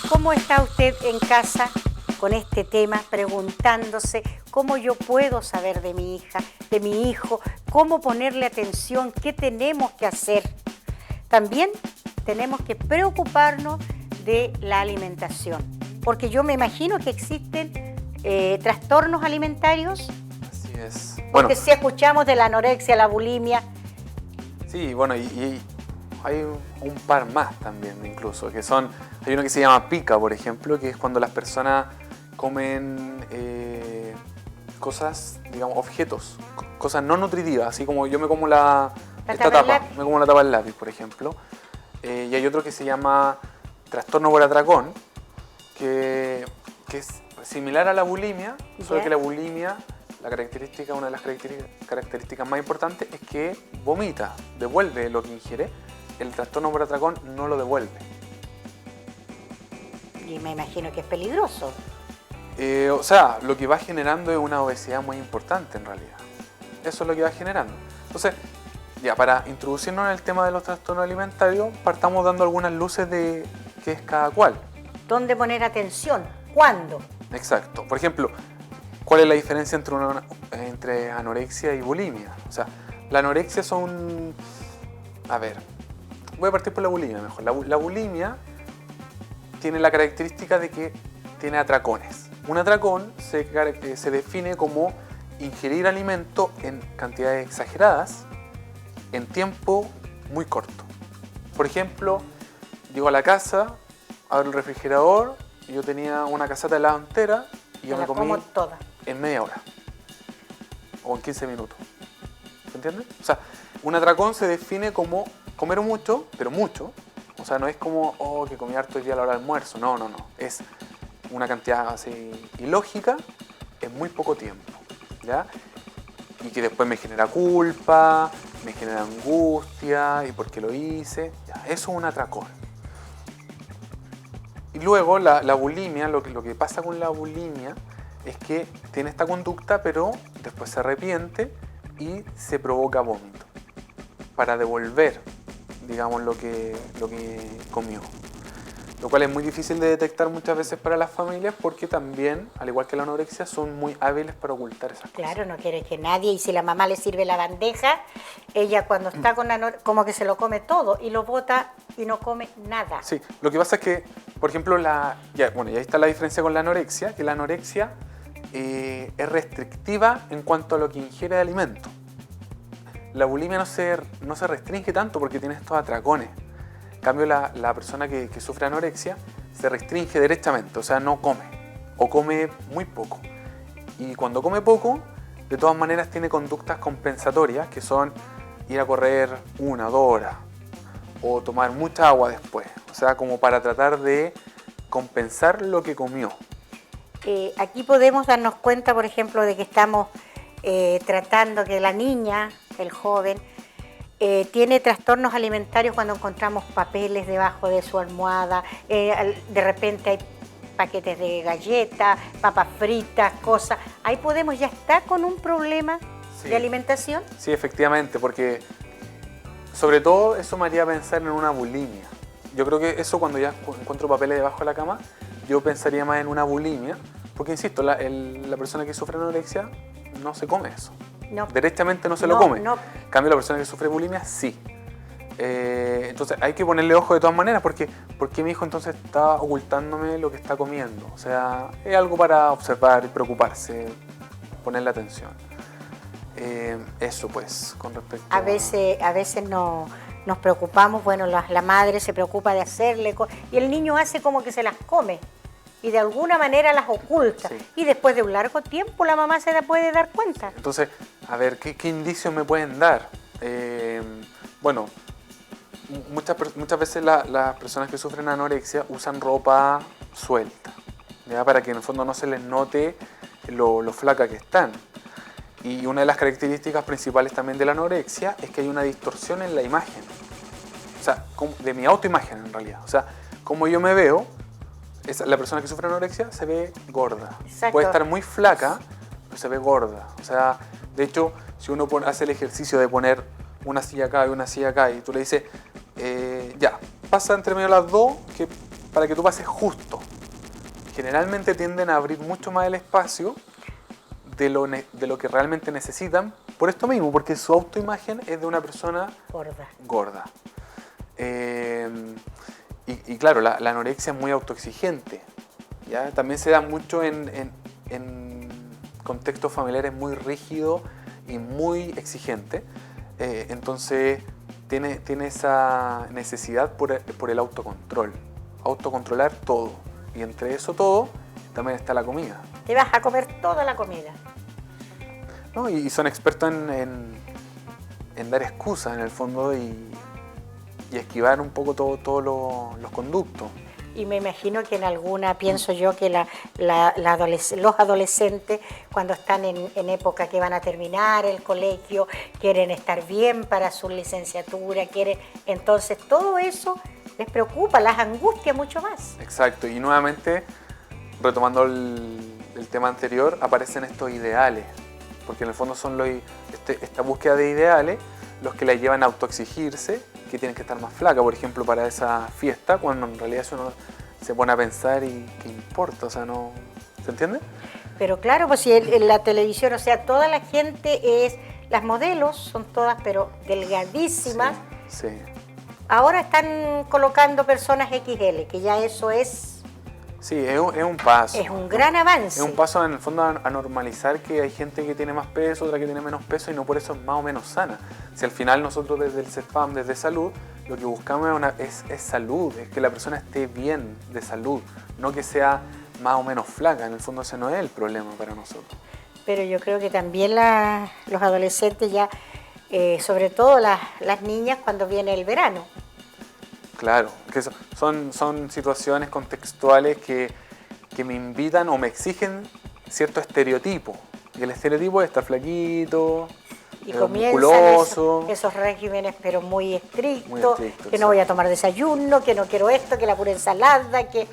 ¿Cómo está usted en casa con este tema, preguntándose cómo yo puedo saber de mi hija, de mi hijo, cómo ponerle atención, qué tenemos que hacer? También tenemos que preocuparnos de la alimentación, porque yo me imagino que existen trastornos alimentarios. Así es. Porque si escuchamos de la anorexia, la bulimia. Sí, bueno, y hay un par más también incluso, que son, hay uno que se llama pica, por ejemplo, que es cuando las personas comen cosas, digamos, objetos, cosas no nutritivas, así como yo me como esta tapa, me como la tapa del lápiz, por ejemplo. Y hay otro que se llama trastorno por atracón, que es similar a la bulimia, solo que la bulimia, una de las características más importantes es que vomita, devuelve lo que ingiere. El trastorno por atracón no lo devuelve. Y me imagino que es peligroso. O sea, lo que va generando es una obesidad muy importante en realidad. Eso es lo que va generando. Entonces, ya para introducirnos en el tema de los trastornos alimentarios, partamos dando algunas luces de qué es cada cual. ¿Dónde poner atención? ¿Cuándo? Exacto. Por ejemplo, ¿cuál es la diferencia entre anorexia y bulimia? O sea, la anorexia son... A ver, voy a partir por la bulimia mejor. La bulimia tiene la característica de que tiene atracones. Un atracón se define como ingerir alimento en cantidades exageradas en tiempo muy corto. Por ejemplo, llego a la casa, abro el refrigerador y yo tenía una casata de helado entera y yo me comí toda en media hora o en 15 minutos. ¿Se entiende? O sea, un atracón se define como comer mucho, pero mucho. O sea, no es como, que comí harto hoy día a la hora del almuerzo. No. Es una cantidad así ilógica en muy poco tiempo, ¿ya? Y que después me genera culpa, me genera angustia, y por qué lo hice. Ya, eso es un atracón. Y luego la bulimia, lo que pasa con la bulimia es que tiene esta conducta, pero después se arrepiente y se provoca vómito para devolver, digamos, lo que comió. Lo cual es muy difícil de detectar muchas veces para las familias porque también, al igual que la anorexia, son muy hábiles para ocultar esas cosas. Claro, no quiere que nadie, y si la mamá le sirve la bandeja, ella cuando está con anorexia, como que se lo come todo y lo bota y no come nada. Sí, lo que pasa es que, por ejemplo, y ahí está la diferencia con la anorexia, que la anorexia es restrictiva en cuanto a lo que ingiere de alimento. La bulimia no se restringe tanto porque tiene estos atracones. En cambio, la persona que sufre anorexia se restringe derechamente, o sea, no come, o come muy poco. Y cuando come poco, de todas maneras tiene conductas compensatorias, que son ir a correr 1 o 2 horas, o tomar mucha agua después, o sea, como para tratar de compensar lo que comió. Aquí podemos darnos cuenta, por ejemplo, de que estamos tratando que la niña, el joven, tiene trastornos alimentarios cuando encontramos papeles debajo de su almohada, de repente hay paquetes de galletas, papas fritas, cosas. Ahí podemos, ya está con un problema de alimentación. Sí, efectivamente, porque sobre todo eso me haría pensar en una bulimia. Yo creo que eso, cuando ya encuentro papeles debajo de la cama, yo pensaría más en una bulimia, porque insisto, la persona que sufre anorexia no se come eso. No. Derechamente no se lo come. No. En cambio, la persona que sufre bulimia, sí. Entonces hay que ponerle ojo de todas maneras, porque mi hijo entonces está ocultándome lo que está comiendo. O sea, es algo para observar y preocuparse, ponerle atención. Eso pues, con respecto a veces no nos preocupamos, bueno, la madre se preocupa de hacerle y el niño hace como que se las come y de alguna manera las oculta. Sí. Y después de un largo tiempo la mamá se puede dar cuenta. Entonces, a ver, ¿qué indicios me pueden dar? Bueno, muchas veces las personas que sufren anorexia usan ropa suelta, ¿ya? Para que en el fondo no se les note lo flaca que están. Y una de las características principales también de la anorexia es que hay una distorsión en la imagen. O sea, de mi autoimagen en realidad. O sea, como yo me veo, la persona que sufre anorexia se ve gorda. Exacto. Puede estar muy flaca, pero se ve gorda. O sea, de hecho, si uno hace el ejercicio de poner una silla acá y una silla acá, y tú le dices, ya, pasa entre medio de las dos, que para que tú pases justo. Generalmente tienden a abrir mucho más el espacio de lo que realmente necesitan, por esto mismo, porque su autoimagen es de una persona gorda. Y claro, la anorexia es muy autoexigente, ¿ya? También se da mucho en contextos familiares muy rígidos y muy exigentes. Entonces tiene esa necesidad por el autocontrol, autocontrolar todo. Y entre eso todo también está la comida. Te vas a comer toda la comida. ¿No? Y son expertos en dar excusas en el fondo y esquivar un poco todos los conductos. Y me imagino que en alguna, pienso yo, que los adolescentes, cuando están en época que van a terminar el colegio, quieren estar bien para su licenciatura, entonces todo eso les preocupa, las angustia mucho más. Exacto, y nuevamente, retomando el tema anterior, aparecen estos ideales, porque en el fondo son esta búsqueda de ideales los que la llevan a autoexigirse, que tienen que estar más flaca, por ejemplo, para esa fiesta, cuando en realidad eso no se pone a pensar y qué importa, o sea, no... ¿Se entiende? Pero claro, pues si en la televisión, o sea, toda la gente las modelos son todas, pero delgadísimas. Sí, sí. Ahora están colocando personas XL, que ya eso es... Sí, es un paso. Es un gran avance. Es un paso en el fondo a normalizar que hay gente que tiene más peso, otra que tiene menos peso y no por eso es más o menos sana. Si al final nosotros desde el CEFAM, desde salud, lo que buscamos es salud, es que la persona esté bien de salud, no que sea más o menos flaca. En el fondo ese no es el problema para nosotros. Pero yo creo que también los adolescentes ya, sobre todo las niñas cuando viene el verano. Claro, que son situaciones contextuales que me invitan o me exigen cierto estereotipo. Y el estereotipo es estar flaquito, y comienzan musculoso. Esos regímenes, pero muy estrictos, que no voy a tomar desayuno, que no quiero esto, que la pura ensalada, que...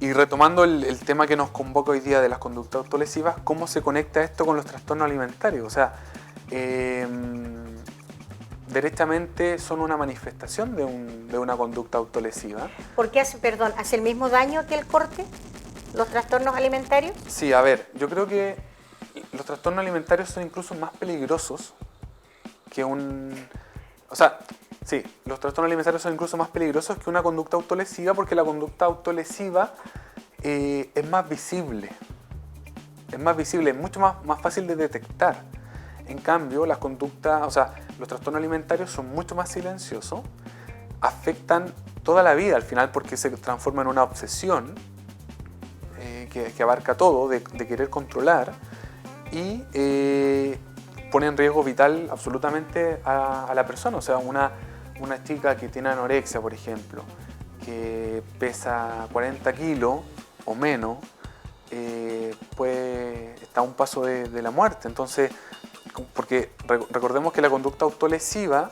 Y retomando el tema que nos convoca hoy día de las conductas autolesivas, ¿cómo se conecta esto con los trastornos alimentarios? O sea, derechamente son una manifestación de una conducta autolesiva. ¿Por qué hace el mismo daño que el corte, los trastornos alimentarios? Sí, a ver, yo creo que los trastornos alimentarios son incluso más peligrosos que los trastornos alimentarios son incluso más peligrosos que una conducta autolesiva, porque la conducta autolesiva es más visible. Es mucho más fácil de detectar. En cambio, los trastornos alimentarios son mucho más silenciosos, afectan toda la vida al final porque se transforma en una obsesión que abarca todo, de querer controlar y pone en riesgo vital absolutamente a la persona. O sea, una chica que tiene anorexia, por ejemplo, que pesa 40 kilos o menos, está a un paso de la muerte. Entonces, porque recordemos que la conducta autolesiva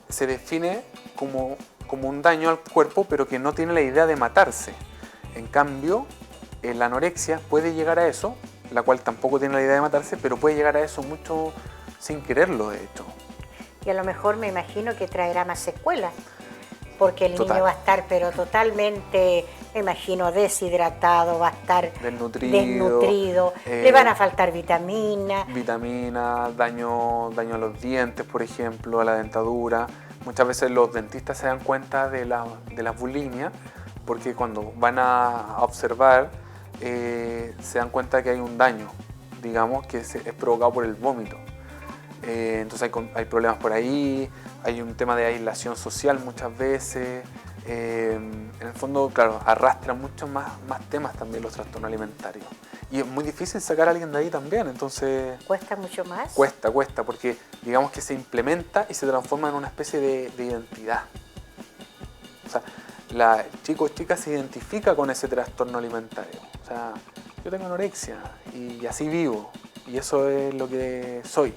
se define como un daño al cuerpo, pero que no tiene la idea de matarse. En cambio, la anorexia puede llegar a eso, la cual tampoco tiene la idea de matarse, pero puede llegar a eso mucho sin quererlo, de hecho. Y a lo mejor me imagino que traerá más secuelas, porque el niño va a estar pero totalmente, me imagino, deshidratado, va a estar desnutrido, le van a faltar vitaminas. Daño a los dientes, por ejemplo, a la dentadura. Muchas veces los dentistas se dan cuenta de la bulimia, porque cuando van a observar se dan cuenta que hay un daño, digamos, que es provocado por el vómito. Entonces hay problemas por ahí, hay un tema de aislación social muchas veces. En el fondo, claro, arrastran muchos más temas también los trastornos alimentarios. Y es muy difícil sacar a alguien de ahí también, entonces... ¿Cuesta mucho más? Cuesta, porque digamos que se implementa y se transforma en una especie de identidad. O sea, la chico o chica se identifica con ese trastorno alimentario. O sea, yo tengo anorexia y así vivo, y eso es lo que soy.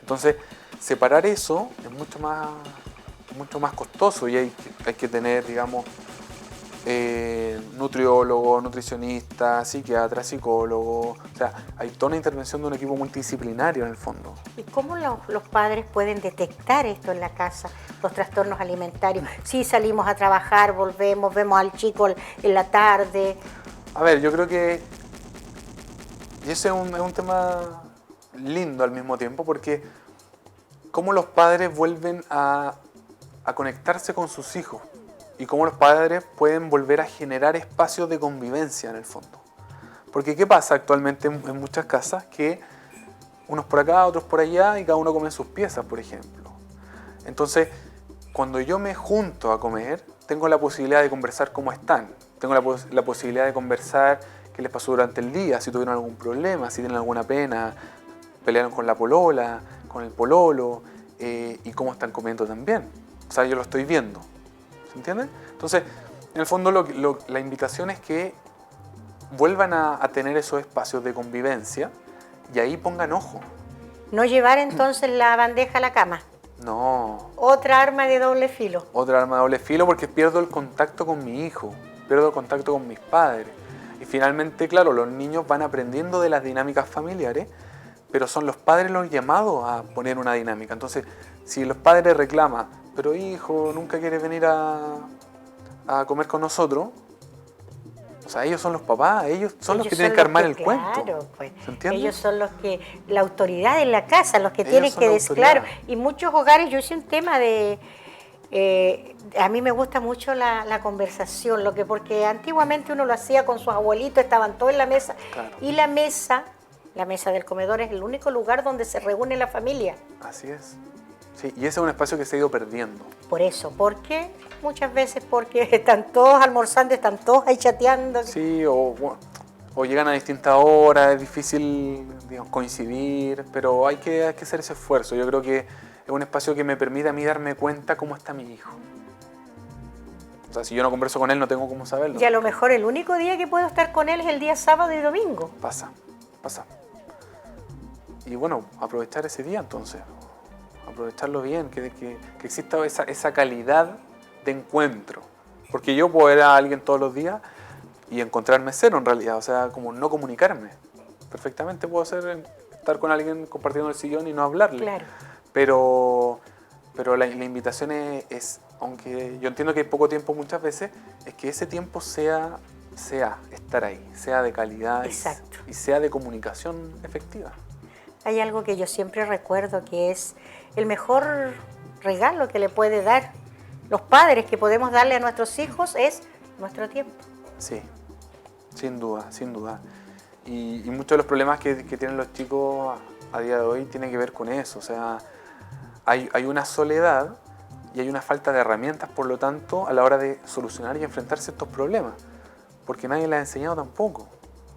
Entonces, separar eso es mucho más costoso y hay que tener, digamos, nutriólogo, nutricionista, psiquiatra, psicólogo. O sea, hay toda una intervención de un equipo multidisciplinario en el fondo. ¿Y cómo los padres pueden detectar esto en la casa, los trastornos alimentarios? Si salimos a trabajar, volvemos, vemos al chico en la tarde. A ver, yo creo que y ese es un tema lindo al mismo tiempo, porque cómo los padres vuelven a conectarse con sus hijos y cómo los padres pueden volver a generar espacios de convivencia en el fondo. Porque ¿qué pasa actualmente en muchas casas? Que unos por acá, otros por allá y cada uno come sus piezas, por ejemplo. Entonces, cuando yo me junto a comer, tengo la posibilidad de conversar cómo están. Tengo la posibilidad de conversar qué les pasó durante el día, si tuvieron algún problema, si tienen alguna pena, pelearon con la polola, con el pololo, y cómo están comiendo también. O sea, yo lo estoy viendo. ¿Se entiende? Entonces, en el fondo la invitación es que vuelvan a tener esos espacios de convivencia y ahí pongan ojo. No llevar entonces la bandeja a la cama. No. Otra arma de doble filo. Otra arma de doble filo, porque pierdo el contacto con mi hijo, pierdo el contacto con mis padres. Y finalmente, claro, los niños van aprendiendo de las dinámicas familiares, pero son los padres los llamados a poner una dinámica. Entonces, si los padres reclaman, pero hijo, nunca quieres venir a comer con nosotros, o sea, ellos son los papás, ellos son los que tienen que armar el cuento. Claro, pues. ¿Se entiende? Ellos son los que, la autoridad en la casa, los que Ellos tienen son que la claro. autoridad. Y muchos hogares, yo hice un tema de, a mí me gusta mucho la conversación, porque antiguamente uno lo hacía con sus abuelitos, estaban todos en la mesa, Claro. y la mesa del comedor es el único lugar donde se reúne la familia. Así es. Sí, y ese es un espacio que se ha ido perdiendo. Por eso, porque muchas veces porque están todos almorzando, están todos ahí chateando. Sí, o llegan a distintas horas, es difícil, digamos, coincidir, pero hay que hacer ese esfuerzo. Yo creo que es un espacio que me permite a mí darme cuenta cómo está mi hijo. O sea, si yo no converso con él, no tengo cómo saberlo. Y a lo mejor el único día que puedo estar con él es el día sábado y domingo. Pasa. Y bueno, aprovechar ese día entonces. Aprovecharlo bien, que exista esa calidad de encuentro. Porque yo puedo ver a alguien todos los días y encontrarme cero en realidad, o sea, como no comunicarme. Perfectamente puedo estar con alguien compartiendo el sillón y no hablarle. Claro. Pero la invitación es, aunque yo entiendo que hay poco tiempo muchas veces, es que ese tiempo sea estar ahí, sea de calidad. Exacto. Y sea de comunicación efectiva. Hay algo que yo siempre recuerdo que es el mejor regalo que le puede dar los padres que podemos darle a nuestros hijos es nuestro tiempo. Sí, sin duda. Y muchos de los problemas que tienen los chicos a día de hoy tienen que ver con eso. O sea, hay una soledad y hay una falta de herramientas, por lo tanto, a la hora de solucionar y enfrentarse a estos problemas. Porque nadie les ha enseñado tampoco.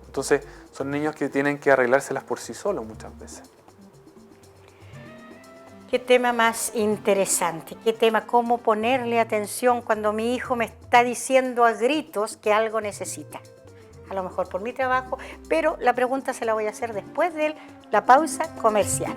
Entonces, son niños que tienen que arreglárselas por sí solos muchas veces. Qué tema más interesante, qué tema, cómo ponerle atención cuando mi hijo me está diciendo a gritos que algo necesita. A lo mejor por mi trabajo, pero la pregunta se la voy a hacer después de la pausa comercial.